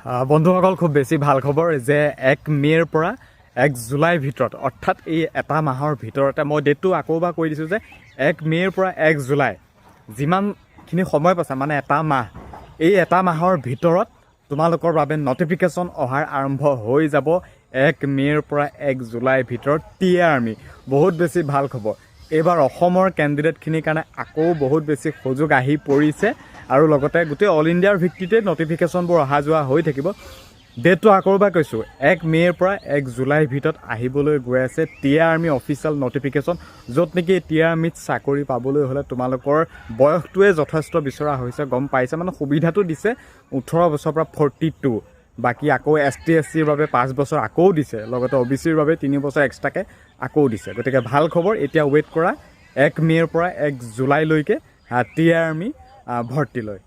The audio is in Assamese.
বন্ধুসকল খুব বেছি ভাল খবৰ যে 1 মে'ৰ পৰা 1 জুলাইৰ ভিতৰত অৰ্থাৎ এই এটা মাহৰ ভিতৰতে মই ডেটটো আকৌবাৰ কৈ দিছোঁ যে 1 মে'ৰ পৰা 1 জুলাই যিমানখিনি সময় পাইছা মানে এটা মাহ এই এটা মাহৰ ভিতৰত তোমালোকৰ বাবে নটিফিকেশ্যন অহাৰ আৰম্ভ হৈ যাব 1 মে'ৰ পৰা 1 জুলাইৰ ভিতৰত টিএ আৰ্মি বহুত বেছি ভাল খবৰ এইবাৰ অসমৰ কেণ্ডিডেটখিনিৰ কাৰণে আকৌ বহুত বেছি সুযোগ আহি পৰিছে আৰু লগতে গোটেই অল ইণ্ডিয়াৰ ভিত্তিতে নটিফিকেশ্যনবোৰ অহা যোৱা হৈ থাকিব ডেটটো আকৌবাৰ কৈছোঁ 1 মে'ৰ পৰা 1 জুলাইৰ ভিতৰত আহিবলৈ গৈ আছে টিএ আৰ্মি অফিচিয়েল নটিফিকেশ্যন য'ত নেকি টিএ আৰ্মিত চাকৰি পাবলৈ হ'লে তোমালোকৰ বয়সটোৱে যথেষ্ট বিচৰা হৈছে গম পাইছে মানে সুবিধাটো দিছে 18 বছৰৰ পৰা 42 বাকী আকৌ ST SCৰ বাবে 5 বছৰ আকৌ দিছে লগতে OBCৰ বাবে 3 বছৰ এক্সট্ৰাকৈ আকৌ দিছে গতিকে ভাল খবৰ এতিয়া ৱেইট কৰা 1 মে'ৰ পৰা 1 জুলাইলৈকে টিএ আৰ্মি ভৰ্তিলৈ